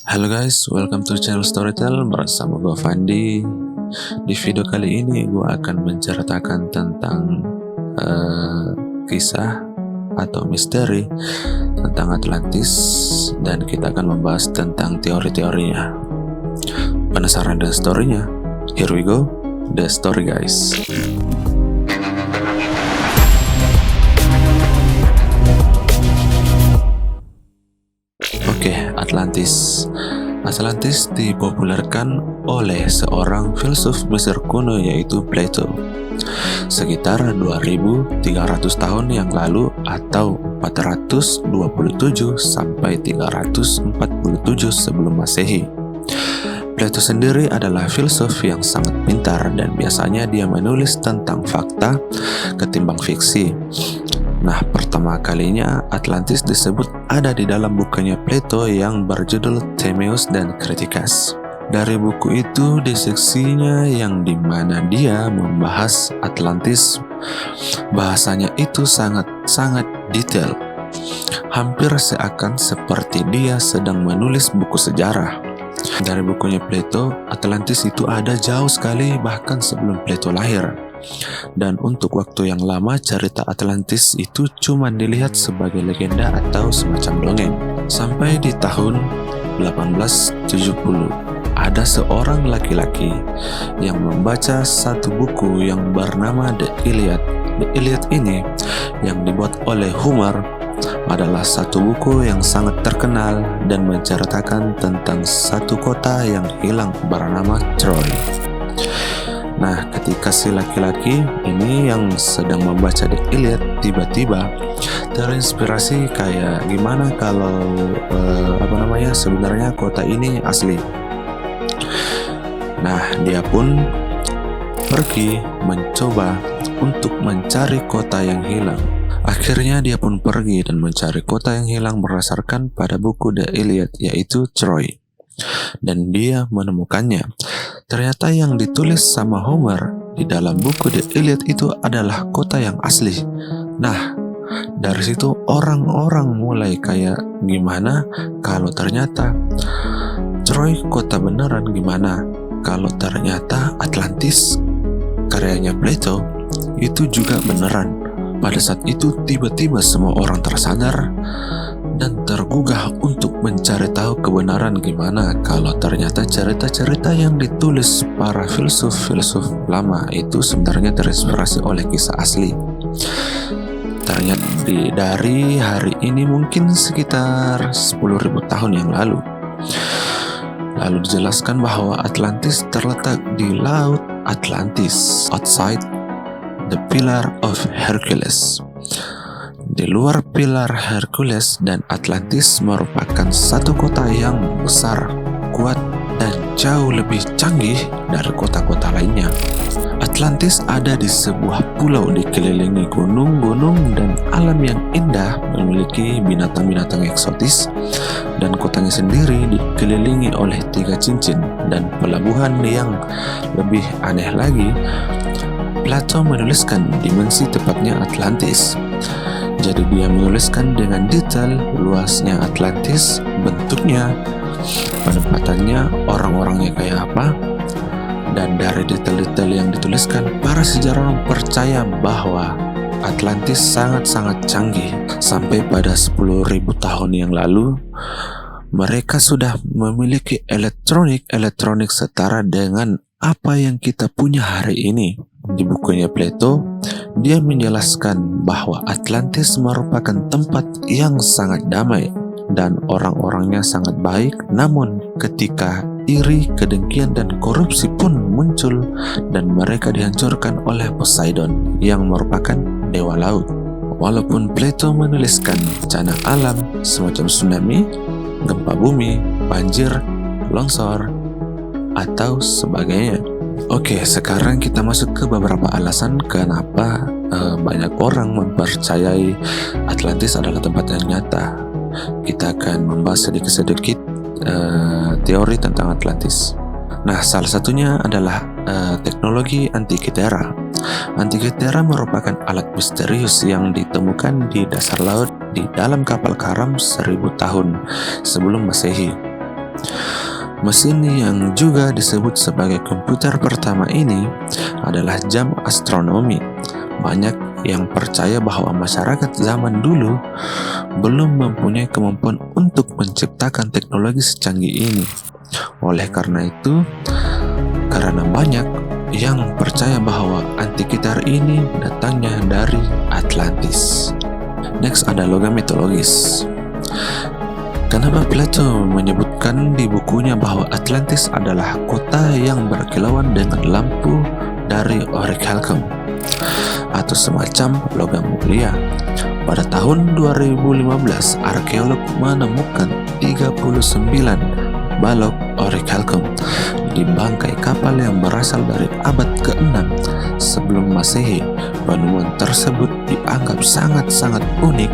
Halo guys, welcome to channel Storytel bersama gue Fandi. Di video kali ini gue akan menceritakan tentang kisah atau misteri tentang Atlantis, dan kita akan membahas tentang teori-teorinya. Penasaran dengan storynya? Here we go, the story guys. Oke, Atlantis dipopulerkan oleh seorang filsuf Mesir kuno yaitu Plato sekitar 2300 tahun yang lalu atau 427 sampai 347 sebelum Masehi. Plato sendiri adalah filsuf yang sangat pintar dan biasanya dia menulis tentang fakta ketimbang fiksi. Nah, pertama kalinya Atlantis disebut ada di dalam bukunya Plato yang berjudul Timaeus dan Critikas. Dari buku itu di seksinya yang dimana dia membahas Atlantis, bahasanya itu sangat detail. Hampir seakan seperti dia sedang menulis buku sejarah. Dari bukunya Plato, Atlantis itu ada jauh sekali bahkan sebelum Plato lahir. Dan untuk waktu yang lama cerita Atlantis itu cuma dilihat sebagai legenda atau semacam dongeng. Sampai di tahun 1870 ada seorang laki-laki yang membaca satu buku yang bernama The Iliad. The Iliad ini yang dibuat oleh Homer adalah satu buku yang sangat terkenal dan menceritakan tentang satu kota yang hilang bernama Troy. Nah, ketika si laki-laki ini yang sedang membaca The Iliad tiba-tiba terinspirasi kayak gimana kalau sebenarnya kota ini asli. Nah, dia pun pergi mencoba untuk mencari kota yang hilang. Akhirnya dia pun pergi dan mencari kota yang hilang berdasarkan pada buku The Iliad, yaitu Troy. Dan dia menemukannya. Ternyata yang ditulis sama Homer di dalam buku The Iliad itu adalah kota yang asli. Nah, dari situ orang-orang mulai kayak gimana kalau ternyata Troy kota beneran, gimana kalau ternyata Atlantis karyanya Plato itu juga beneran. Pada saat itu tiba-tiba semua orang tersadar dan tergugah untuk mencari tahu kebenaran gimana kalau ternyata cerita-cerita yang ditulis para filsuf lama itu sebenarnya terinspirasi oleh kisah asli. Ternyata dari hari ini mungkin sekitar 10.000 tahun yang lalu. Lalu dijelaskan bahwa Atlantis terletak di Laut Atlantis, outside the Pillar of Hercules. Di luar pilar Hercules, dan Atlantis merupakan satu kota yang besar, kuat, dan jauh lebih canggih dari kota-kota lainnya. Atlantis ada di sebuah pulau dikelilingi gunung-gunung dan alam yang indah, memiliki binatang-binatang eksotis, dan kotanya sendiri dikelilingi oleh 3 cincin dan pelabuhan yang lebih aneh lagi. Plato menuliskan dimensi tepatnya Atlantis. Jadi dia menuliskan dengan detail luasnya Atlantis, bentuknya, penempatannya, orang-orangnya kayak apa. Dan dari detail-detail yang dituliskan, para sejarawan percaya bahwa Atlantis sangat-sangat canggih. Sampai pada 10.000 tahun yang lalu, mereka sudah memiliki elektronik setara dengan apa yang kita punya hari ini. Di bukunya Plato, dia menjelaskan bahwa Atlantis merupakan tempat yang sangat damai dan orang-orangnya sangat baik. Namun ketika iri, kedengkian, dan korupsi pun muncul dan mereka dihancurkan oleh Poseidon yang merupakan dewa laut. Walaupun Plato menuliskan bencana alam semacam tsunami, gempa bumi, banjir, longsor, atau sebagainya. Oke, sekarang kita masuk ke beberapa alasan kenapa banyak orang mempercayai Atlantis adalah tempat yang nyata. Kita akan membahas sedikit-sedikit teori tentang Atlantis. Nah, salah satunya adalah teknologi Antikythera. Antikythera merupakan alat misterius yang ditemukan di dasar laut di dalam kapal karam 1000 tahun sebelum Masehi. Mesin yang juga disebut sebagai komputer pertama ini adalah jam astronomi. Banyak yang percaya bahwa masyarakat zaman dulu belum mempunyai kemampuan untuk menciptakan teknologi secanggih ini. Oleh karena itu, karena banyak yang percaya bahwa Antikythera ini datangnya dari Atlantis. Next ada logam mitologis. Kenapa Plato menyebutkan di bukunya bahwa Atlantis adalah kota yang berkilauan dengan lampu dari orichalcum atau semacam logam mulia? Pada tahun 2015, arkeolog menemukan 39 balok orichalcum di bangkai kapal yang berasal dari abad ke-6 sebelum Masehi. Penemuan tersebut dianggap sangat-sangat unik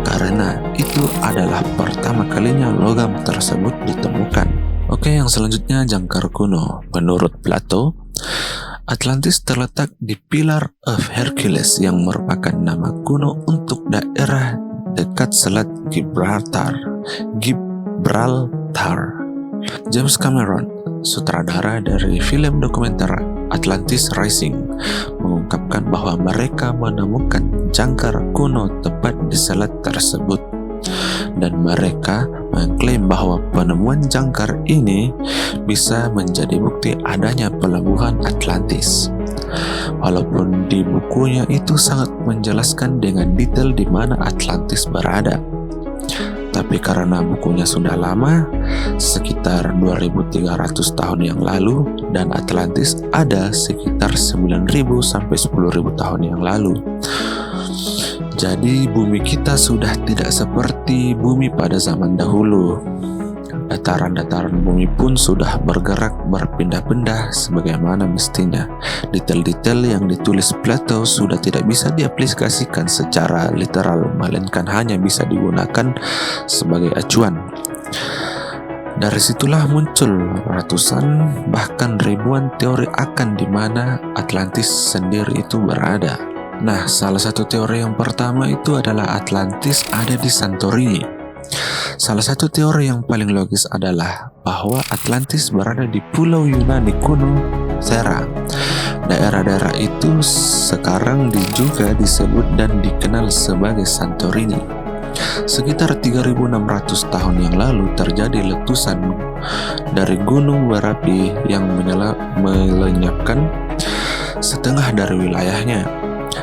karena itu adalah pertama kalinya logam tersebut ditemukan. Oke, yang selanjutnya jangkar kuno. Menurut Plato, Atlantis terletak di Pillar of Hercules yang merupakan nama kuno untuk daerah dekat Selat Gibraltar. James Cameron, sutradara dari film dokumenter Atlantis Rising, mengungkapkan bahwa mereka menemukan jangkar kuno tepat di selat tersebut, dan mereka mengklaim bahwa penemuan jangkar ini bisa menjadi bukti adanya pelabuhan Atlantis. Walaupun di bukunya itu sangat menjelaskan dengan detail di mana Atlantis berada, tapi karena bukunya sudah lama, sekitar 2300 tahun yang lalu, dan Atlantis ada sekitar 9000 sampai 10.000 tahun yang lalu. Jadi bumi kita sudah tidak seperti bumi pada zaman dahulu. Dataran-dataran bumi pun sudah bergerak berpindah-pindah sebagaimana mestinya. Detail-detail yang ditulis Plato sudah tidak bisa diaplikasikan secara literal, melainkan hanya bisa digunakan sebagai acuan. Dari situlah muncul ratusan bahkan ribuan teori akan di mana Atlantis sendiri itu berada. Nah, salah satu teori yang pertama itu adalah Atlantis ada di Santorini. Salah satu teori yang paling logis adalah bahwa Atlantis berada di pulau Yunani kuno, Thera. Daerah-daerah itu sekarang juga disebut dan dikenal sebagai Santorini. Sekitar 3.600 tahun yang lalu terjadi letusan dari gunung berapi yang melenyapkan setengah dari wilayahnya.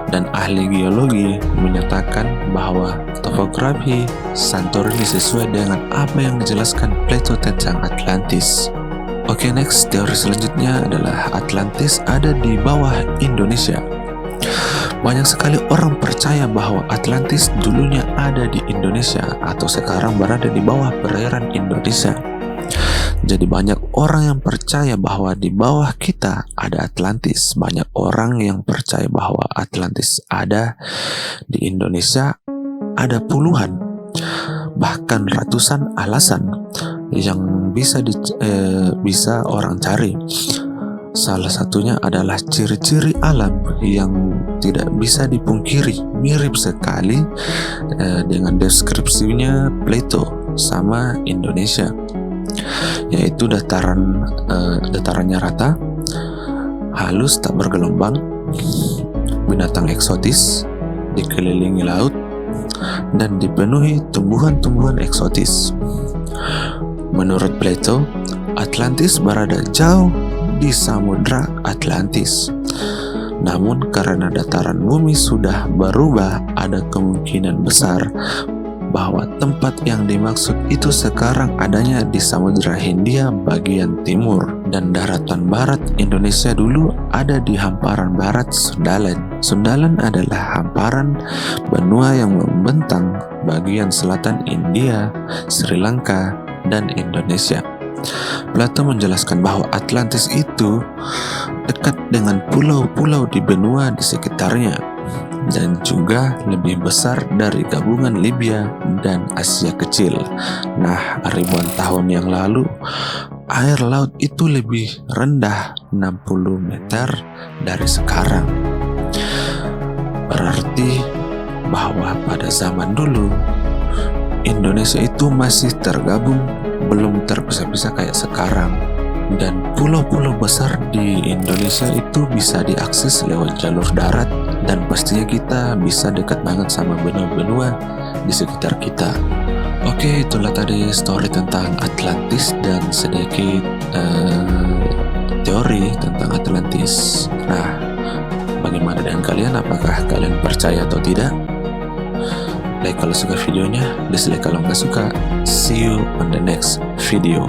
Dan ahli geologi menyatakan bahwa topografi Santorini sesuai dengan apa yang dijelaskan Plato tentang Atlantis. Oke, next, teori selanjutnya adalah Atlantis ada di bawah Indonesia. Banyak sekali orang percaya bahwa Atlantis dulunya ada di Indonesia atau sekarang berada di bawah perairan Indonesia. Jadi banyak orang yang percaya bahwa di bawah kita ada Atlantis. Banyak orang yang percaya bahwa Atlantis ada di Indonesia. Ada puluhan, bahkan ratusan alasan yang bisa orang cari. Salah satunya adalah ciri-ciri alam yang tidak bisa dipungkiri, mirip sekali dengan deskripsinya Plato sama Indonesia, yaitu datarannya rata, halus tak bergelombang, binatang eksotis, dikelilingi laut, dan dipenuhi tumbuhan-tumbuhan eksotis. Menurut Plato, Atlantis berada jauh di Samudra Atlantis. Namun karena dataran bumi sudah berubah, ada kemungkinan besar bahwa tempat yang dimaksud itu sekarang adanya di Samudra Hindia bagian timur, dan daratan barat Indonesia dulu ada di hamparan barat Sundaland. Sundaland adalah hamparan benua yang membentang bagian selatan India, Sri Lanka, dan Indonesia. Plato menjelaskan bahwa Atlantis itu dekat dengan pulau-pulau di benua di sekitarnya, dan juga lebih besar dari gabungan Libya dan Asia Kecil. Nah, ribuan tahun yang lalu, air laut itu lebih rendah 60 meter dari sekarang. Berarti bahwa pada zaman dulu, Indonesia itu masih tergabung belum terpisah-pisah kayak sekarang. Dan pulau-pulau besar di Indonesia itu bisa diakses lewat jalur darat, dan pastinya kita bisa dekat banget sama benua-benua di sekitar kita. Oke, itulah tadi story tentang Atlantis dan sedikit teori tentang Atlantis. Nah, bagaimana dengan kalian? Apakah kalian percaya atau tidak? Like kalau suka videonya, dislike kalau nggak suka. See you on the next video.